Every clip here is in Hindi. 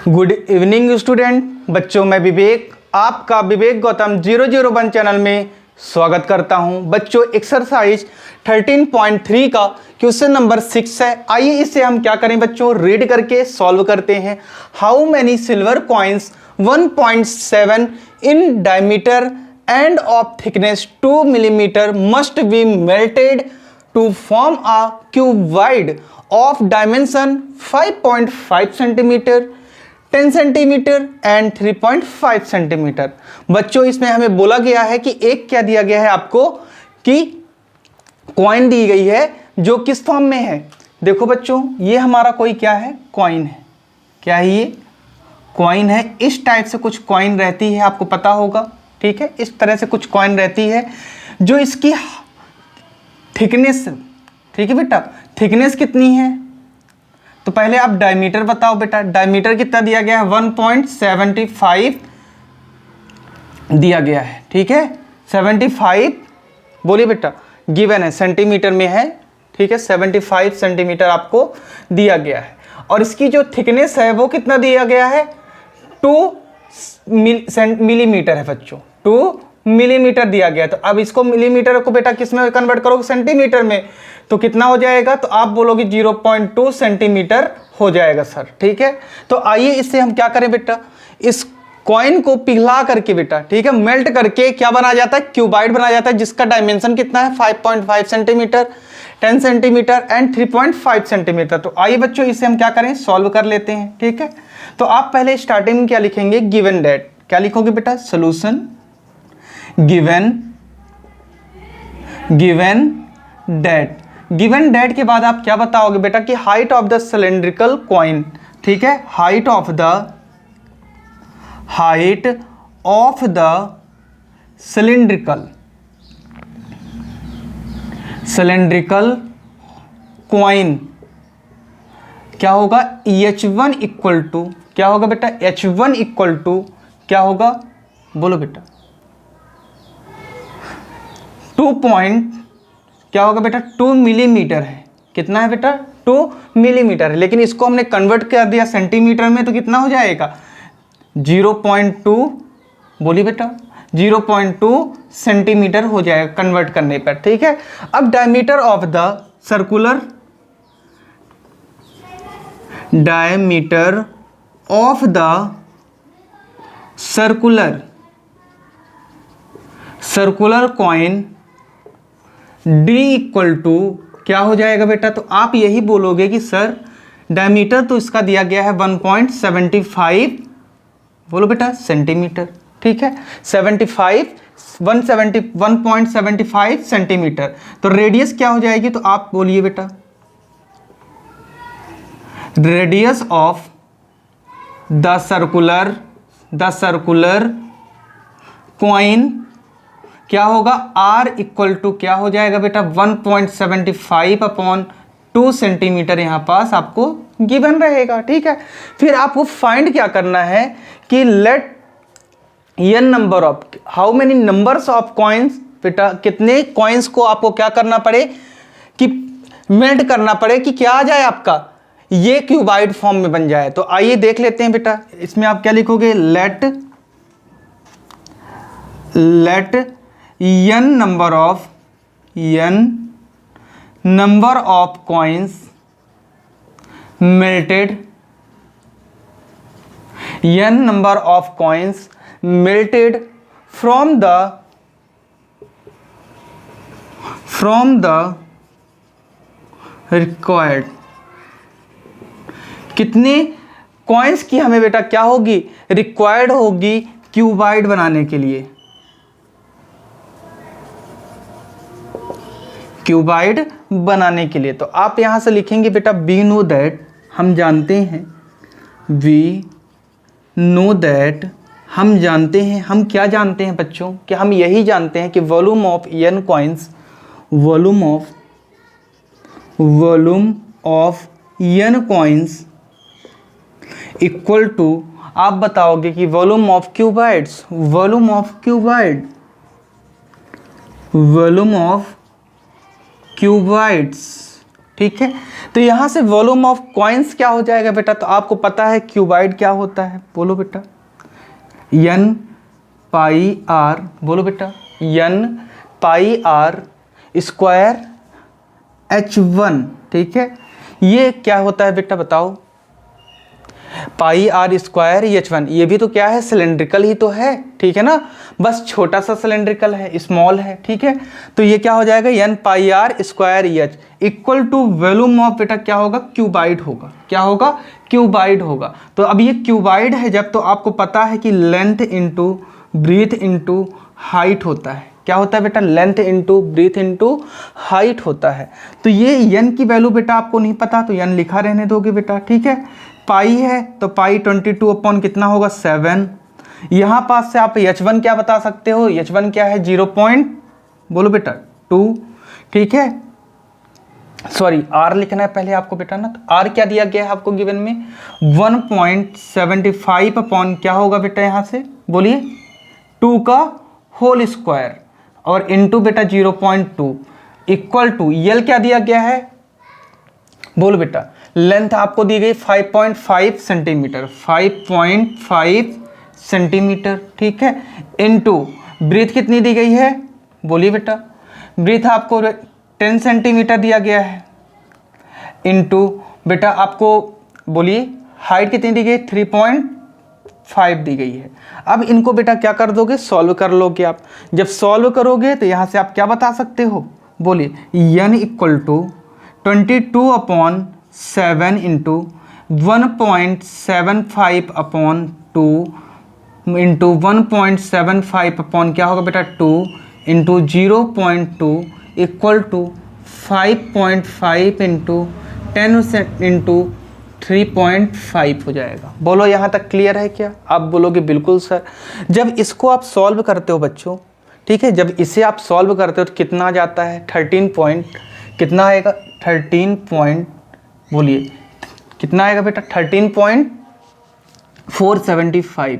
गुड इवनिंग स्टूडेंट बच्चों, मैं विवेक आपका विवेक गौतम 001 चैनल में स्वागत करता हूं। बच्चों, एक्सरसाइज 13.3 का क्वेश्चन नंबर 6 है। आइए इसे हम क्या करें बच्चों, रीड करके सॉल्व करते हैं। How many silver coins 1.7 in diameter and of thickness 2 millimetre must be melted to form a cuboid of dimension 5.5 centimetre, 10 centimetre and 3.5 centimetre. बच्चों, इसमें हमें बोला गया है कि एक क्या दिया गया है आपको कि कॉइन दी गई है जो किस फॉर्म में है। देखो बच्चों, ये हमारा कोई क्या है, कॉइन है। क्या है ये? कॉइन है। इस टाइप से कुछ कॉइन रहती है, आपको पता होगा, ठीक है। इस तरह से कुछ कॉइन रहती है जो इसकी थिकनेस, ठीक है बेटा, थिकनेस कितनी है। तो पहले आप डायमीटर बताओ बेटा। डायमीटर कितना दिया गया है? 1.75 दिया गया है, ठीक है। 75 बोलिए बेटा, गिवन है, सेंटीमीटर में है, ठीक है। 75 सेंटीमीटर आपको दिया गया है। और इसकी जो थिकनेस है वो कितना दिया गया है? 2 मिलीमीटर है बच्चों, 2 मिलीमीटर दिया गया। तो अब इसको मिलीमीटर को बेटा किस में कन्वर्ट करोगे? सेंटीमीटर में। तो कितना हो जाएगा? तो आप बोलोगे 0.2 सेंटीमीटर हो जाएगा सर, ठीक है। तो आइए इससे हम क्या करें बेटा, इस कॉइन को पिघला करके बेटा, ठीक है, मेल्ट करके क्या बना जाता है? क्यूबॉइड बना जाता है, जिसका डायमेंशन कितना है? 5.5 सेंटीमीटर, 10 सेंटीमीटर एंड 3.5 सेंटीमीटर। तो आइए बच्चों इसे हम क्या करें, सॉल्व कर लेते हैं, ठीक है। तो आप पहले स्टार्टिंग में क्या लिखेंगे? Given that. क्या लिखोगे बेटा? सोल्यूशन गिवन दैट के बाद आप क्या बताओगे बेटा कि height of the cylindrical coin, ठीक है, height of the cylindrical coin क्या होगा? H1 इक्वल टू क्या होगा बेटा? H1 इक्वल टू क्या होगा, बोलो बेटा? क्या होगा बेटा? 2 मिलीमीटर है। कितना है बेटा? 2 मिलीमीटर है। लेकिन इसको हमने कन्वर्ट कर दिया सेंटीमीटर में, तो कितना हो जाएगा? 0.2 बोलिए बेटा, 0.2 सेंटीमीटर हो जाएगा कन्वर्ट करने पर, ठीक है। अब diameter of the circular, diameter of the circular coin D equal to क्या हो जाएगा बेटा? तो आप यही बोलोगे कि सर डायमीटर तो इसका दिया गया है 1.75, बोलो बेटा, सेंटीमीटर, ठीक है। 1.75 सेंटीमीटर। तो रेडियस क्या हो जाएगी? तो आप बोलिए बेटा, radius of the circular coin क्या होगा? R इक्वल टू क्या हो जाएगा बेटा? 1.75 अपॉन 2 सेंटीमीटर यहाँ पास आपको गिवन रहेगा, ठीक है। फिर आपको फाइंड क्या करना है कि let n number of, how many numbers of coins, बेटा कितने कॉइन्स को आपको क्या करना पड़े कि मेल्ट करना पड़े कि क्या आ जाए आपका, ये क्यूबॉइड फॉर्म में बन जाए। तो आइए देख लेते हैं बेटा, इसमें आप क्या लिखोगे? Let n number of coins melted, n number of coins melted from the required। कितने कॉइन्स की हमें बेटा क्या होगी? रिक्वायर्ड होगी क्यूबॉइड बनाने के लिए, क्यूबॉइड बनाने के लिए। तो आप यहां से लिखेंगे बेटा वी नो दैट, हम जानते हैं, वी नो दैट, हम जानते हैं। हम क्या जानते हैं बच्चों? कि हम यही जानते हैं कि volume of n coins, volume of n coins equal to, आप बताओगे कि volume of cuboids, volume of cuboids, ठीक है। तो यहाँ से वॉल्यूम ऑफ कॉइन्स क्या हो जाएगा बेटा, तो आपको पता है क्यूबाइड क्या होता है, बोलो बेटा, n पाई आर, बोलो बेटा n pi r square H1, ठीक है। ये क्या होता है बेटा बताओ, पाई आर स्क्वायर H1, ये भी तो क्या है, सिलेंड्रिकल ही तो है, ठीक है ना, बस छोटा सा सिलेंड्रिकल है, स्मॉल है, ठीक है। तो ये क्या हो जाएगा, n pi r square H equal to volume of बेटा क्या होगा, क्यूबाइड होगा, क्या होगा, क्यूबाइड होगा। तो अब ये क्यूबाइड है जब, तो आपको पता है कि length into breadth into height होता है, क्या होता है बेटा, length into breadth into height होता है। तो ये n की वैल्यू बेटा आपको नहीं पता तो n लिखा रहने दोगे बेटा, ठीक है। पाई है तो पाई 22 अपॉन कितना होगा 7। यहाँ पास से आप H1 क्या बता सकते हो, H1 क्या है 0. बोलो बेटा 2, ठीक है। सॉरी R लिखना है पहले आपको बेटा ना, तो R क्या दिया गया है आपको गिवन में 1.75 अपॉन क्या होगा बेटा यहाँ से बोलिए 2 का होल स्क्वायर और इनटू बेटा 0.2 इक्वल टू L क्या दिया गया है, बोलो बेटा लेंथ आपको दी गई 5.5 सेंटीमीटर, 5.5 सेंटीमीटर, ठीक है, इनटू ब्रीथ कितनी दी गई है, बोलिए बेटा, ब्रीथ आपको 10 सेंटीमीटर दिया गया है, इनटू बेटा आपको बोलिए हाइट कितनी दी गई 3.5 दी गई है। अब इनको बेटा क्या कर दोगे, सॉल्व कर लोगे आप। जब सॉल्व करोगे तो यहाँ से आप क्या बता सकते हो, बोलिए n equal to 22 upon 7 into 1.75 upon 2 into 1.75 upon क्या होगा बेटा 2 into 0.2 equal to 5.5 into 10 into 3.5 हो जाएगा। बोलो यहाँ तक क्लियर है क्या, आप बोलोगे बिल्कुल सर। जब इसको आप सॉल्व करते हो बच्चों, ठीक है, जब इसे आप सॉल्व करते हो तो कितना आ जाता है 13 पॉइंट, कितना आएगा 13 पॉइंट, बोलिए कितना आएगा बेटा 13.475।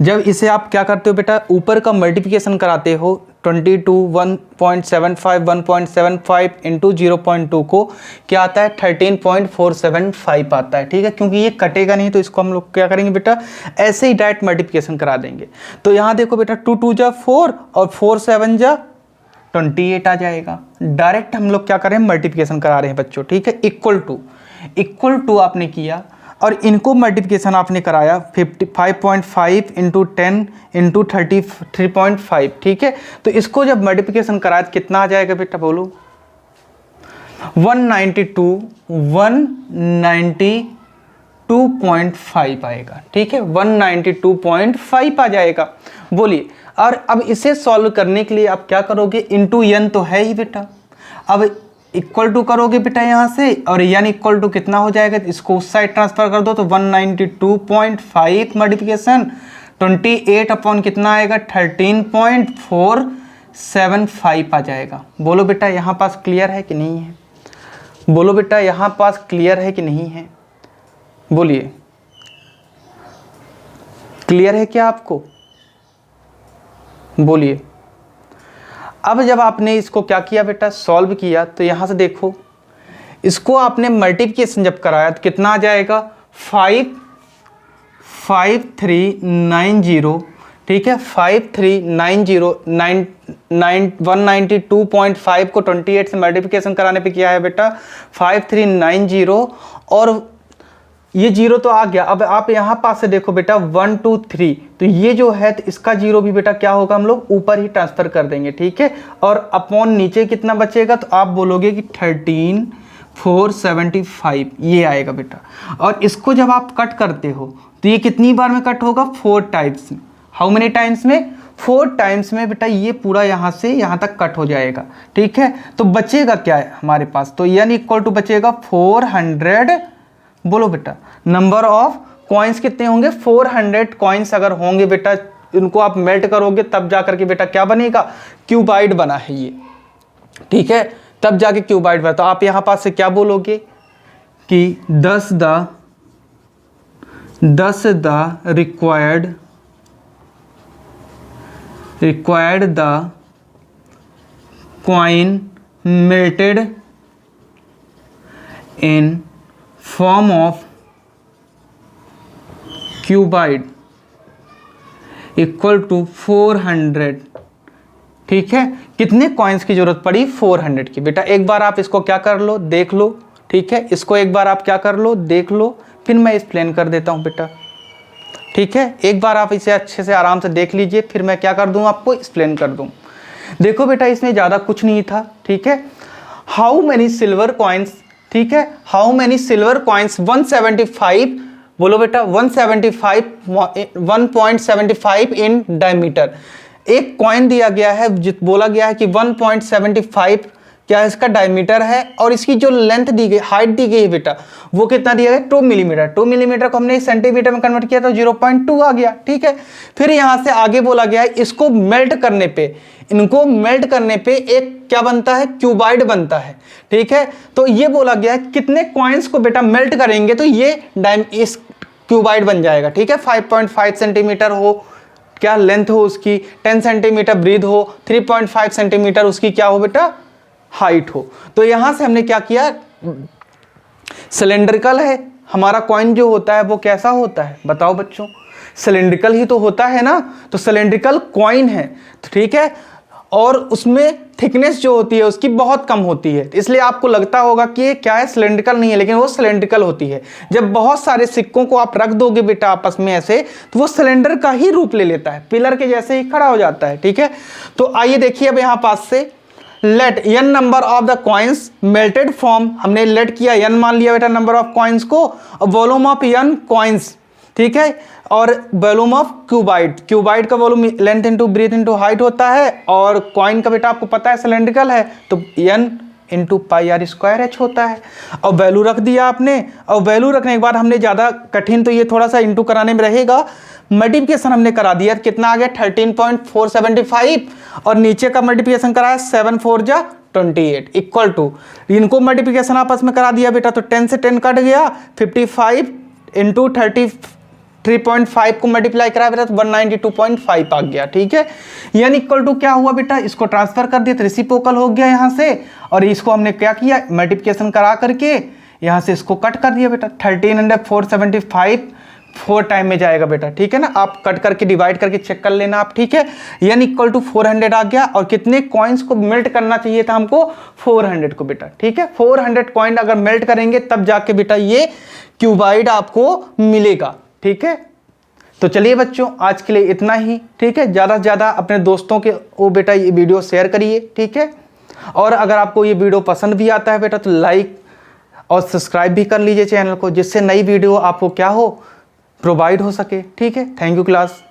जब इसे आप क्या करते हो बेटा ऊपर का मल्टीप्लिकेशन कराते हो 22 1.75 1.75 इंटू 0.2 को क्या आता है 13.475 आता है, ठीक है, क्योंकि ये कटेगा नहीं तो इसको हम लोग क्या करेंगे बेटा ऐसे ही डायरेक्ट मल्टीप्लिकेशन करा देंगे। तो यहाँ देखो बेटा 2 2 जा 4 और 4 7 जा 28 आ जाएगा। डायरेक्ट हम लोग क्या कर रहे हैं मल्टीप्लिकेशन करा रहे हैं बच्चों, ठीक है। इक्वल टू आपने किया और इनको मल्टीप्लिकेशन आपने कराया 55.5 इंटू 10 इंटू 33.5, ठीक है। तो इसको जब मल्टीप्लिकेशन कराया तो कितना आ जाएगा बेटा बोलो 192.5 आएगा, ठीक है, 192.5 आ जाएगा। बोलिए, और अब इसे सॉल्व करने के लिए आप क्या करोगे, इंटू n तो है ही बेटा, अब इक्वल टू करोगे बेटा यहाँ से और n इक्वल टू कितना हो जाएगा, इसको उस साइड ट्रांसफर कर दो तो 192.5 मल्टीप्लिकेशन 28 अपॉन कितना आएगा 13.475 आ जाएगा। बोलो बेटा यहाँ पास क्लियर है कि नहीं है, बोलो बेटा यहाँ पास क्लियर है कि नहीं है, बोलिए क्लियर है क्या आपको, बोलिए। अब जब आपने इसको क्या किया बेटा सॉल्व किया तो यहाँ से देखो इसको आपने मल्टीप्लिकेशन जब कराया तो कितना आ जाएगा 55390, ठीक है, 192.5 को 28 से मल्टीप्लिकेशन कराने पे क्या है बेटा 5390 और ये जीरो तो आ गया। अब आप यहाँ पास से देखो बेटा 1 2 3 तो ये जो है तो इसका जीरो भी बेटा क्या होगा हम लोग ऊपर ही ट्रांसफर कर देंगे, ठीक है, और अपॉन नीचे कितना बचेगा तो आप बोलोगे कि 13.475 ये आएगा बेटा। और इसको जब आप कट करते हो तो ये कितनी बार में कट होगा 4 टाइम्स में। हाउ मेनी टाइम्स में 4 टाइम्स में बेटा ये पूरा यहाँ से यहाँ तक कट हो जाएगा, ठीक है। तो बचेगा क्या है हमारे पास, तो n इक्वल टू बचेगा 400। बोलो बेटा नंबर ऑफ कॉइन्स कितने होंगे 400 कॉइन्स अगर होंगे बेटा इनको आप मेल्ट करोगे तब जा करके बेटा क्या बनेगा क्यूबाइड बना है ये, ठीक है, तब जाके क्यूबाइड बना। तो आप यहाँ पास से क्या बोलोगे कि 10 the required the coin melted in form of cuboid equal to 400। ठीक है, कितने कॉइन्स की जरूरत पड़ी? 400 की। बेटा एक बार आप इसको क्या कर लो, देख लो। ठीक है, इसको एक बार आप क्या कर लो, देख लो, फिर मैं एक्सप्लेन कर देता हूं बेटा। ठीक है, एक बार आप इसे अच्छे से आराम से देख लीजिए, फिर मैं क्या कर दूं, आपको एक्सप्लेन कर दूं। देखो बेटा, इसमें ज़्यादा कुछ नहीं था। ठीक है, हाउ मैनी सिल्वर कॉइन्स, ठीक है, हाउ मैनी सिल्वर कॉइन्स 175, बोलो बेटा 175, 1.75 इन डायमीटर। एक कॉइन दिया गया है, बोला गया है कि 1.75 क्या इसका डायमीटर है, और इसकी जो लेंथ दी गई, हाइट दी गई है बेटा, वो कितना दिया गया? 2 मिलीमीटर। 2 मिलीमीटर को हमने सेंटीमीटर में कन्वर्ट किया तो 0.2 आ गया। ठीक है, फिर यहां से आगे बोला गया है इसको मेल्ट करने पे, इनको मेल्ट करने पे एक क्या बनता है? क्यूबाइड बनता है। ठीक है, तो ये बोला गया है कितने कॉइन्स को बेटा मेल्ट करेंगे तो ये इस क्यूबाइड बन जाएगा। ठीक है, 5.5 सेंटीमीटर हो क्या लेंथ हो उसकी, 10 सेंटीमीटर ब्रीथ हो, 3.5 सेंटीमीटर उसकी क्या हो बेटा? हाइट हो। तो यहां से हमने क्या किया, सिलेंड्रिकल है हमारा कॉइन जो होता है वो कैसा होता है बताओ बच्चों? सिलेंड्रिकल ही तो होता है ना, तो सिलेंड्रिकल कॉइन है। तो ठीक है, और उसमें थिकनेस जो होती है उसकी बहुत कम होती है, इसलिए आपको लगता होगा कि ये क्या है, सिलेंड्रिकल नहीं है, लेकिन वो सिलेंड्रिकल होती है। जब बहुत सारे सिक्कों को आप रख दोगे बेटा आपस में ऐसे, तो वो सिलेंडर का ही रूप ले लेता है, पिलर के जैसे ही खड़ा हो जाता है। ठीक है, तो आइए देखिए अब यहाँ पास से, let n number of the coins melted form, हमने लेट किया n मान लिया बेटा नंबर ऑफ कॉइन्स को, और वॉल्यूम ऑफ n कॉइन्स। ठीक है, और वॉल्यूम ऑफ क्यूबाइड, क्यूबाइड का volume length into breadth into height होता है, और कॉइन का बेटा आपको पता है सिलेंड्रिकल है तो n into pi r square h होता है। और वैल्यू रख दिया आपने, और वैल्यू रखने के बाद हमने ज़्यादा कठिन तो ये थोड़ा सा इंटू कराने में रहेगा, मल्टीप्लिकेशन हमने करा दिया, कितना आ गया 13.475, और नीचे का मल्टीप्लिकेशन कराया 7 4 जा 28 इक्वल टू, इनको मल्टीप्लिकेशन आपस में करा दिया बेटा, तो 10 से 10 कट गया, 55 इंटू 33.5 को मल्टीप्लाई करा बेटा तो 192.5 आ गया। ठीक है, यानी इक्वल टू क्या हुआ बेटा, इसको ट्रांसफर कर दिया तो रेसिप्रोकल हो गया यहाँ से, और इसको हमने क्या किया, मल्टीप्लिकेशन करा करके यहाँ से इसको कट कर दिया बेटा, 13,475 4 टाइम में जाएगा बेटा। ठीक है ना, आप कट करके डिवाइड करके चेक कर लेना आप। ठीक है, यानी इक्वल टू 400 आ गया, और कितने कॉइन्स को मेल्ट करना चाहिए था हमको? 400 को बेटा। ठीक है, 400 कॉइन अगर मेल्ट करेंगे तब जाके बेटा ये क्यूबाइड आपको मिलेगा। ठीक है, तो चलिए बच्चों आज के लिए इतना ही। ठीक है, ज़्यादा से ज़्यादा अपने दोस्तों के वो बेटा ये वीडियो शेयर करिए। ठीक है, और अगर आपको ये वीडियो पसंद भी आता है बेटा तो लाइक और सब्सक्राइब भी कर लीजिए चैनल को, जिससे नई वीडियो आपको क्या हो, प्रोवाइड हो सके। ठीक है, थैंक यू क्लास।